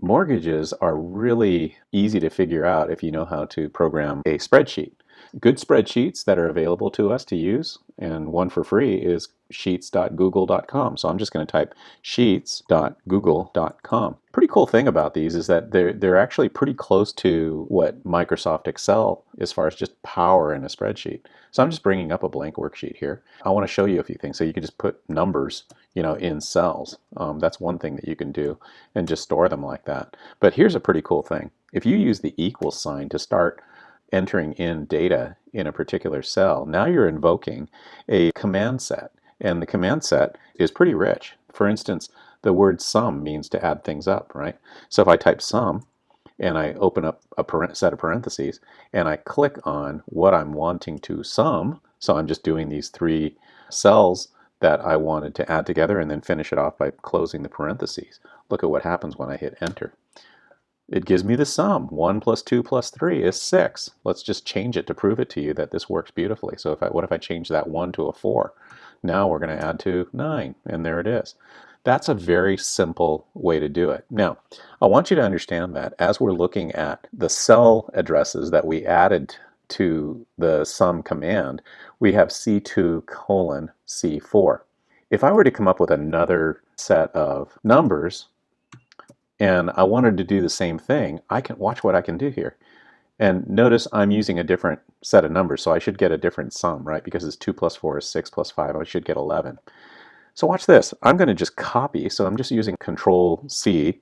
Mortgages are really easy to figure out if you know how to program a spreadsheet. Good spreadsheets that are available to us to use, and one for free is sheets.google.com. So I'm just going to type sheets.google.com. Pretty cool thing about these is that they're actually pretty close to what Microsoft Excel as far as just power in a spreadsheet. So I'm just bringing up a blank worksheet here. I want to show you a few things. So you can just put numbers, in cells. That's one thing that you can do and just store them like that. But here's a pretty cool thing. If you use the equals sign to start entering in data in a particular cell, now you're invoking a command set. And the command set is pretty rich. For instance, the word sum means to add things up, right? So if I type sum and I open up a set of parentheses and I click on what I'm wanting to sum, so I'm just doing these three cells that I wanted to add together and then finish it off by closing the parentheses. Look at what happens when I hit enter. It gives me the sum. 1 plus 2 plus 3 is 6. Let's just change it to prove it to you that this works beautifully. So what if I change that 1 to a 4? Now we're going to add to 9, and there it is. That's a very simple way to do it. Now, I want you to understand that as we're looking at the cell addresses that we added to the sum command, we have C2 colon C4. If I were to come up with another set of numbers, and I wanted to do the same thing, I can watch what I can do here. And notice I'm using a different set of numbers, so I should get a different sum, right? Because it's 2 plus 4 is 6 plus 5, I should get 11. So watch this. I'm going to just copy, so I'm just using Control C,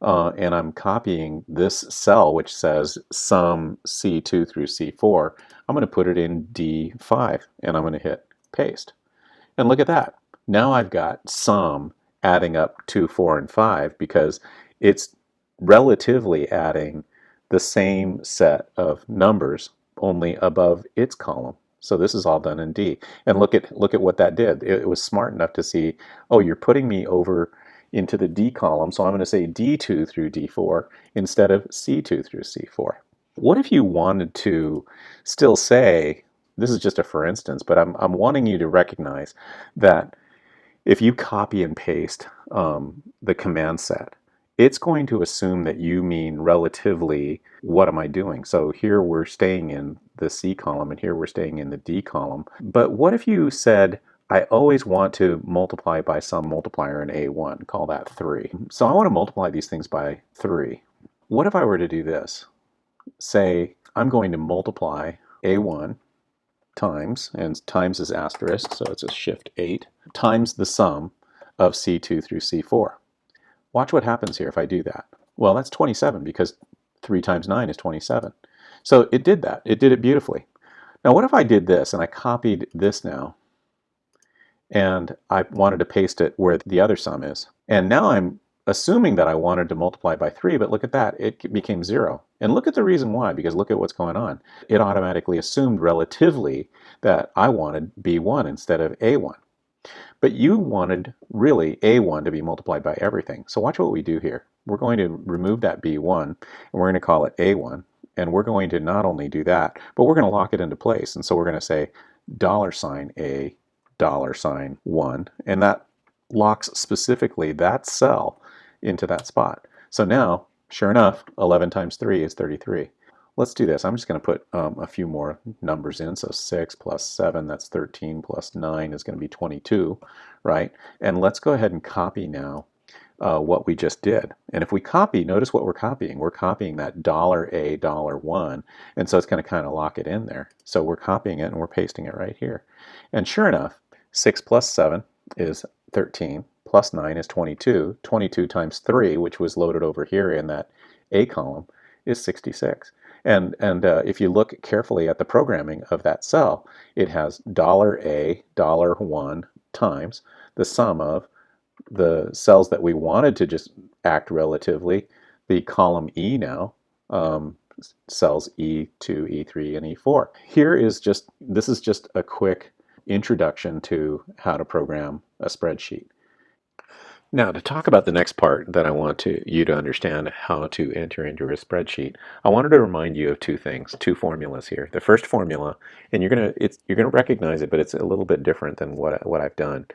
and I'm copying this cell which says sum C2 through C4. I'm going to put it in D5, and I'm going to hit paste. And look at that. Now I've got sum adding up 2, 4, and 5 because it's relatively adding the same set of numbers only above its column. So this is all done in D. And look at what that did. It was smart enough to see, oh, you're putting me over into the D column, so I'm going to say D2 through D4 instead of C2 through C4. What if you wanted to still say, this is just a for instance, but I'm wanting you to recognize that if you copy and paste the command set, it's going to assume that you mean relatively, what am I doing? So here we're staying in the C column and here we're staying in the D column. But what if you said, I always want to multiply by some multiplier in A1, call that 3. So I want to multiply these things by 3. What if I were to do this? Say, I'm going to multiply A1 times, and times is asterisk, so it's a shift 8, times the sum of C2 through C4. Watch what happens here if I do that. Well, that's 27 because 3 times 9 is 27. So it did that. It did it beautifully. Now what if I did this and I copied this now and I wanted to paste it where the other sum is. And now I'm assuming that I wanted to multiply by 3, but look at that. It became 0. And look at the reason why, because look at what's going on. It automatically assumed relatively that I wanted B1 instead of A1. But you wanted really A1 to be multiplied by everything. So watch what we do here. We're going to remove that B1 and we're going to call it A1. And we're going to not only do that, but we're going to lock it into place. And so we're going to say $A, $1. And that locks specifically that cell into that spot. So now, sure enough, 11 times 3 is 33. Let's do this. I'm just going to put a few more numbers in. So 6 plus 7, that's 13, plus 9 is going to be 22, right? And let's go ahead and copy now what we just did. And if we copy, notice what we're copying. We're copying that $A, $1, and so it's going to kind of lock it in there. So we're copying it and we're pasting it right here. And sure enough, 6 plus 7 is 13, plus 9 is 22. 22 times 3, which was loaded over here in that A column, is 66. And if you look carefully at the programming of that cell, it has $A, $1 times the sum of the cells that we wanted to just act relatively, the column E now, cells E2, E3, and E4. This is just a quick introduction to how to program a spreadsheet. Now, to talk about the next part that I want you to understand how to enter into a spreadsheet, I wanted to remind you of two things, two formulas here. The first formula, and you're gonna recognize it, but it's a little bit different than what I've done.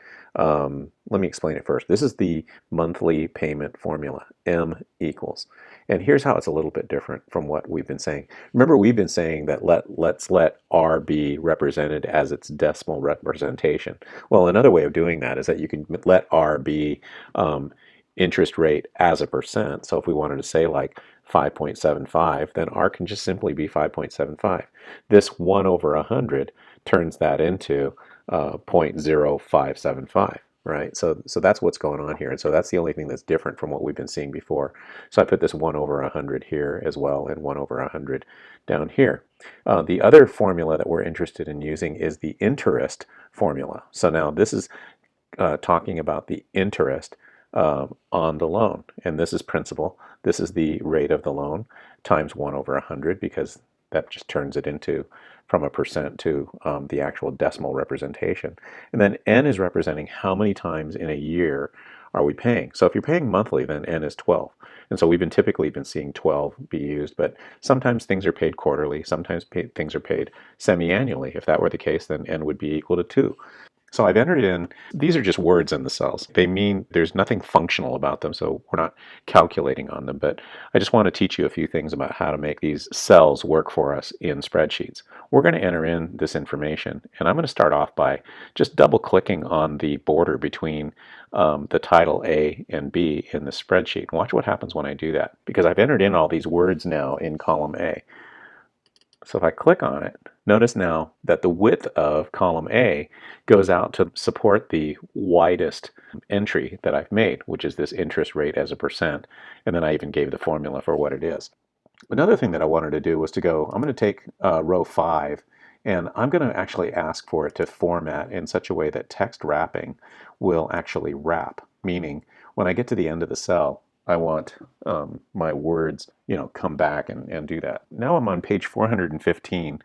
let me explain it first. This is the monthly payment formula, M equals. And here's how it's a little bit different from what we've been saying. Remember, we've been saying that let's let R be represented as its decimal representation. Well, another way of doing that is that you can let R be interest rate as a percent. So if we wanted to say like 5.75, then R can just simply be 5.75. This 1 over 100 turns that into 0.0575, right? So that's what's going on here. And so that's the only thing that's different from what we've been seeing before. So I put this 1 over 100 here as well, and 1 over 100 down here. The other formula that we're interested in using is the interest formula. So now this is talking about the interest on the loan. And this is principal. This is the rate of the loan times 1 over 100, because that just turns it into from a percent to the actual decimal representation. And then N is representing how many times in a year are we paying. So if you're paying monthly, then N is 12. And so we've typically been seeing 12 be used, but sometimes things are paid quarterly, sometimes things are paid semi-annually. If that were the case, then N would be equal to 2. So I've entered in, these are just words in the cells. They mean there's nothing functional about them, so we're not calculating on them. But I just want to teach you a few things about how to make these cells work for us in spreadsheets. We're going to enter in this information, and I'm going to start off by just double-clicking on the border between the title A and B in the spreadsheet. Watch what happens when I do that, because I've entered in all these words now in column A. So if I click on it, notice now that the width of column A goes out to support the widest entry that I've made, which is this interest rate as a percent. And then I even gave the formula for what it is. Another thing that I wanted to do was to go, I'm going to take row 5, and I'm going to actually ask for it to format in such a way that text wrapping will actually wrap, meaning when I get to the end of the cell, I want my words, come back and do that. Now I'm on page 415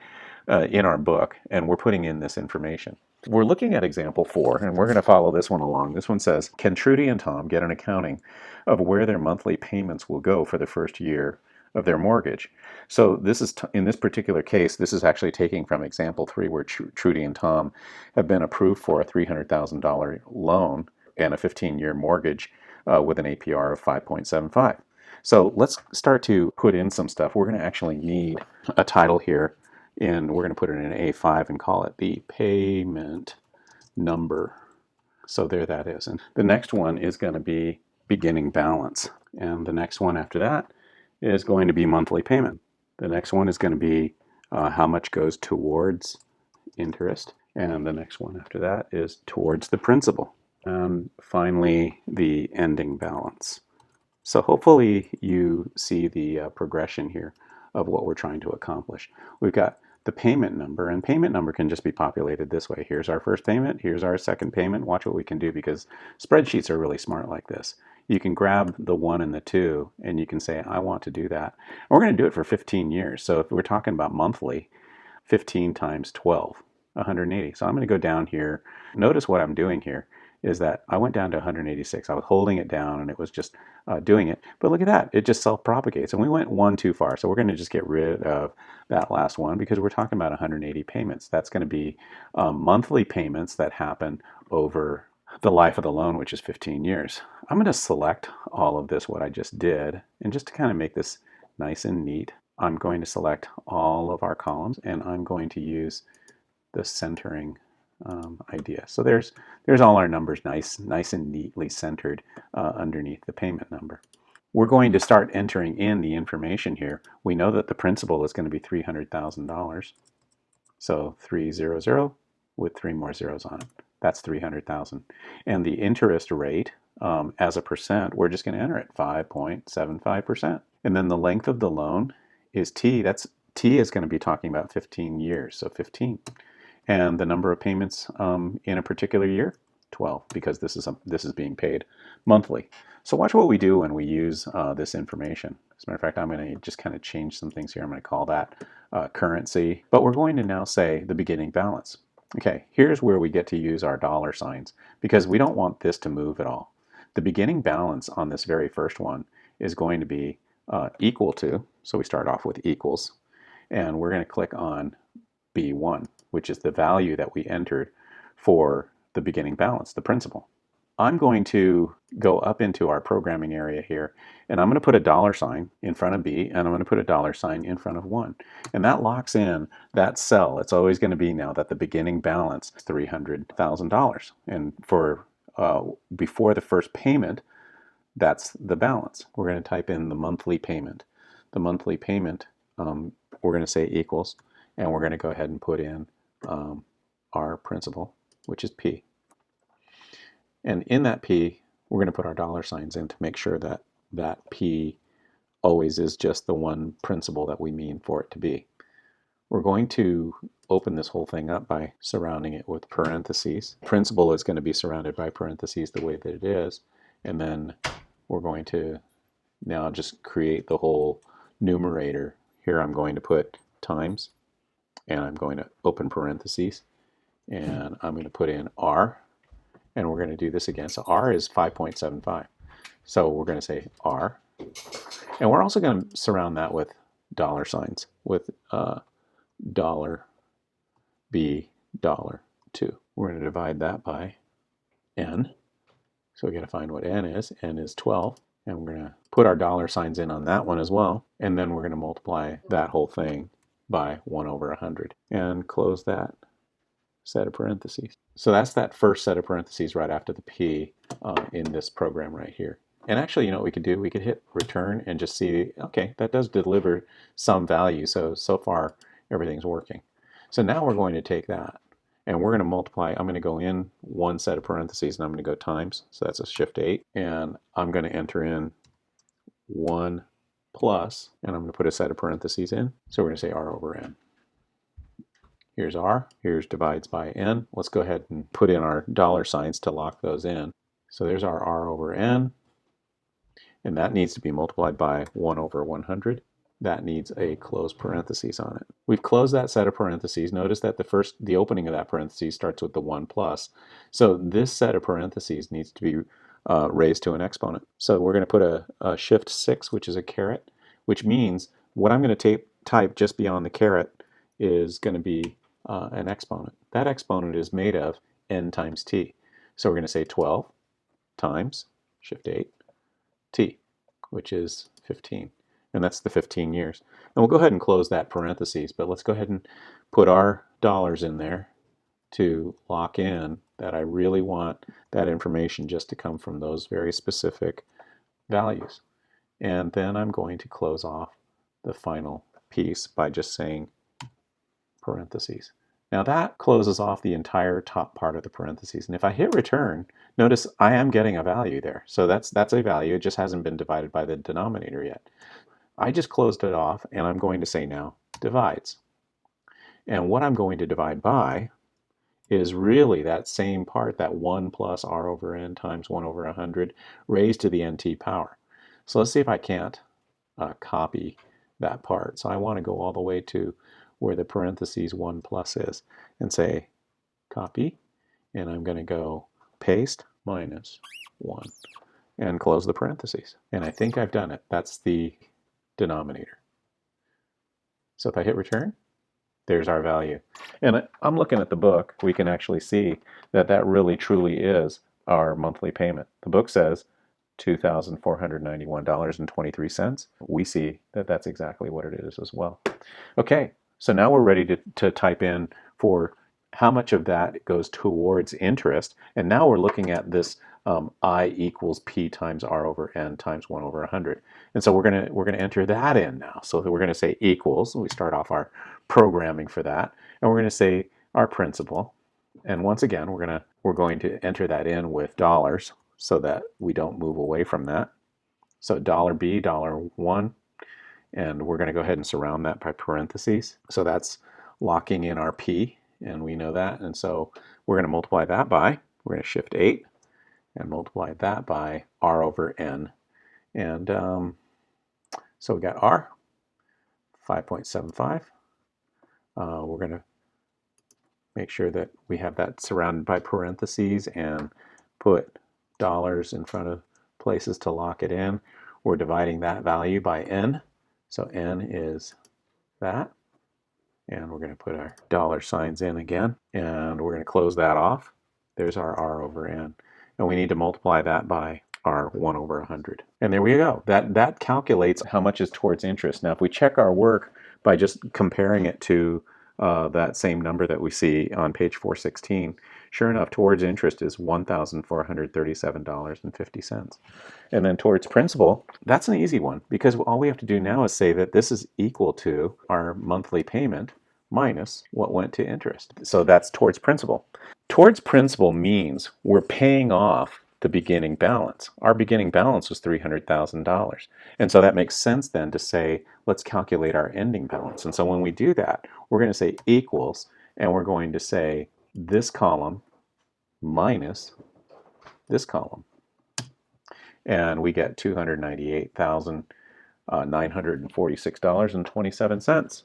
in our book, and we're putting in this information. We're looking at example 4, and we're going to follow this one along. This one says, can Trudy and Tom get an accounting of where their monthly payments will go for the first year of their mortgage? So this is, in this particular case, this is actually taking from example 3, where Trudy and Tom have been approved for a $300,000 loan and a 15-year mortgage with an APR of 5.75. So let's start to put in some stuff. We're going to actually need a title here, and we're going to put it in A5 and call it the payment number. So there that is. And the next one is going to be beginning balance. And the next one after that is going to be monthly payment. The next one is going to be how much goes towards interest. And the next one after that is towards the principal. And finally, the ending balance. So hopefully you see the progression here of what we're trying to accomplish. We've got the payment number, and payment number can just be populated this way. Here's our first payment, here's our second payment. Watch what we can do, because spreadsheets are really smart like this. You can grab the 1 and the 2, and you can say, I want to do that. And we're going to do it for 15 years. So if we're talking about monthly, 15 times 12, 180. So I'm going to go down here. Notice what I'm doing here is that I went down to 186. I was holding it down and it was just doing it. But look at that. It just self-propagates. And we went one too far. So we're going to just get rid of that last one, because we're talking about 180 payments. That's going to be monthly payments that happen over the life of the loan, which is 15 years. I'm going to select all of this, what I just did, and just to kind of make this nice and neat, I'm going to select all of our columns, and I'm going to use the centering idea. So there's all our numbers nice and neatly centered underneath the payment number. We're going to start entering in the information here. We know that the principal is going to be $300,000. So 300 with 3 more zeros on it. That's 300,000. And the interest rate as a percent, we're just going to enter it, 5.75%. And then the length of the loan is T. T is going to be talking about 15 years, so 15. And the number of payments in a particular year, 12, because this is being paid monthly. So watch what we do when we use this information. As a matter of fact, I'm going to just kind of change some things here. I'm going to call that currency. But we're going to now say the beginning balance. Okay, here's where we get to use our dollar signs, because we don't want this to move at all. The beginning balance on this very first one is going to be equal to, so we start off with equals, and we're going to click on B1, which is the value that we entered for the beginning balance, the principal. I'm going to go up into our programming area here, and I'm going to put a dollar sign in front of B, and I'm going to put a dollar sign in front of 1. And that locks in that cell. It's always going to be now that the beginning balance is $300,000. And for before the first payment, that's the balance. We're going to type in the monthly payment. The monthly payment, we're going to say equals, and we're going to go ahead and put in our principal, which is P. And in that P, we're going to put our dollar signs in to make sure that that P always is just the one principal that we mean for it to be. We're going to open this whole thing up by surrounding it with parentheses. Principal is going to be surrounded by parentheses the way that it is. And then we're going to now just create the whole numerator. Here I'm going to put times, and I'm going to open parentheses, and I'm going to put in R, and we're going to do this again. So R is 5.75. So we're going to say R, and we're also going to surround that with dollar signs, with dollar B, dollar 2. We're going to divide that by N. So we got to find what N is. N is 12. And we're going to put our dollar signs in on that one as well. And then we're going to multiply that whole thing by 1 over 100 and close that set of parentheses. So that's that first set of parentheses right after the P in this program right here. And actually, you know what we could do? We could hit return and just see, okay, that does deliver some value. So far, everything's working. So now we're going to take that and we're going to multiply. I'm going to go in one set of parentheses and I'm going to go times. So that's a shift 8. And I'm going to enter in 1 plus, and I'm going to put a set of parentheses in. So we're going to say R over N. Here's R, here's divides by N. Let's go ahead and put in our dollar signs to lock those in. So there's our R over N, and that needs to be multiplied by 1 over 100. That needs a closed parentheses on it. We've closed that set of parentheses. Notice that the opening of that parentheses starts with the 1 plus. So this set of parentheses needs to be raised to an exponent. So we're going to put a shift 6, which is a caret, which means what I'm going to type just beyond the caret is going to be an exponent. That exponent is made of n times t. So we're going to say 12 times shift 8 t, which is 15. And that's the 15 years. And we'll go ahead and close that parentheses, but let's go ahead and put our dollars in there to lock in that I really want that information just to come from those very specific values. And then I'm going to close off the final piece by just saying parentheses. Now that closes off the entire top part of the parentheses. And if I hit return, notice I am getting a value there. So that's a value. It just hasn't been divided by the denominator yet. I just closed it off, and I'm going to say now divides. And what I'm going to divide by is really that same part, that 1 plus R over N times 1 over 100 raised to the NT power. So let's see if I can't copy that part. So I want to go all the way to where the parentheses 1 plus is and say copy, and I'm going to go paste minus 1 and close the parentheses. And I think I've done it. That's the denominator. So if I hit return, there's our value. And I'm looking at the book. We can actually see that that really truly is our monthly payment. The book says $2,491.23. We see that that's exactly what it is as well. Okay, so now we're ready to type in for how much of that goes towards interest. And now we're looking at this I equals P times R over N times 1 over 100. And so we're gonna enter that in now. So we're gonna say equals. We start off our programming for that, and we're gonna say our principal. And once again, we're going to enter that in with dollars so that we don't move away from that. So dollar $B, $1, and we're going to go ahead and surround that by parentheses. So that's locking in our P, and we know that. And so we're going to multiply that by, we're going to shift 8 and multiply that by R over N. And so we got R, 5.75. We're going to make sure that we have that surrounded by parentheses and put dollars in front of places to lock it in. We're dividing that value by N. So N is that. And we're going to put our dollar signs in again. And we're going to close that off. There's our R over N. and we need to multiply that by our 1 over 100. And there we go. That calculates how much is towards interest. Now, if we check our work by just comparing it to that same number that we see on page 416, sure enough, towards interest is $1,437.50. And then towards principal, that's an easy one because all we have to do now is say that this is equal to our monthly payment minus what went to interest. So that's towards principal. Towards principal means we're paying off the beginning balance. Our beginning balance was $300,000. And so that makes sense then to say, let's calculate our ending balance. And so when we do that, we're going to say equals, and we're going to say this column minus this column. And we get $298,946.27.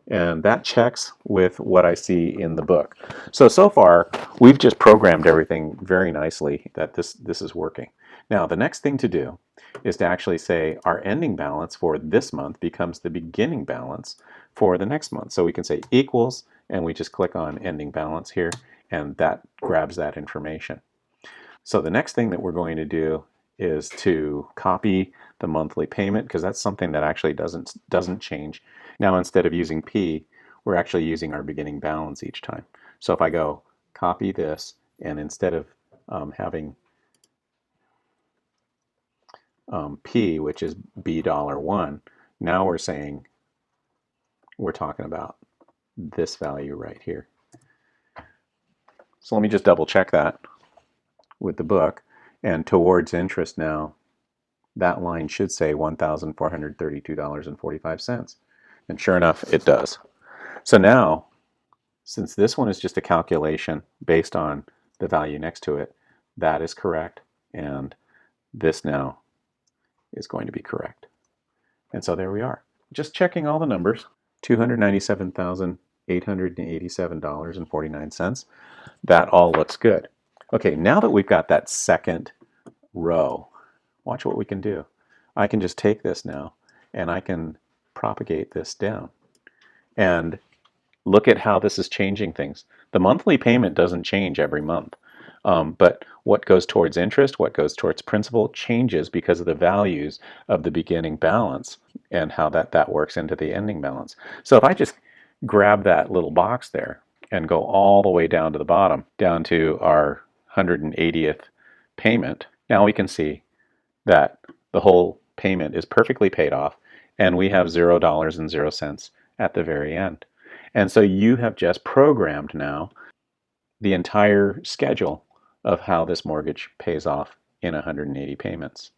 And that checks with what I see in the book. So far, we've just programmed everything very nicely that this is working. Now, the next thing to do is to actually say our ending balance for this month becomes the beginning balance for the next month. So we can say equals, and we just click on ending balance here, and that grabs that information. So the next thing that we're going to do is to copy the monthly payment, because that's something that actually doesn't change. Now, instead of using P, we're actually using our beginning balance each time. So if I go copy this, and instead of having P, which is $1, now we're saying we're talking about this value right here. So let me just double check that with the book. And towards interest now, that line should say $1,432.45. And sure enough, it does. So now, since this one is just a calculation based on the value next to it, that is correct. And this now is going to be correct. And so there we are. Just checking all the numbers. $297,887.49. That all looks good. Okay, now that we've got that second row, watch what we can do. I can just take this now and I can propagate this down. And look at how this is changing things. The monthly payment doesn't change every month. But what goes towards interest, what goes towards principal changes because of the values of the beginning balance and how that works into the ending balance. So if I just grab that little box there and go all the way down to the bottom, down to our 180th payment, now we can see that the whole payment is perfectly paid off and we have $0.00 at the very end. And so you have just programmed now the entire schedule of how this mortgage pays off in 180 payments.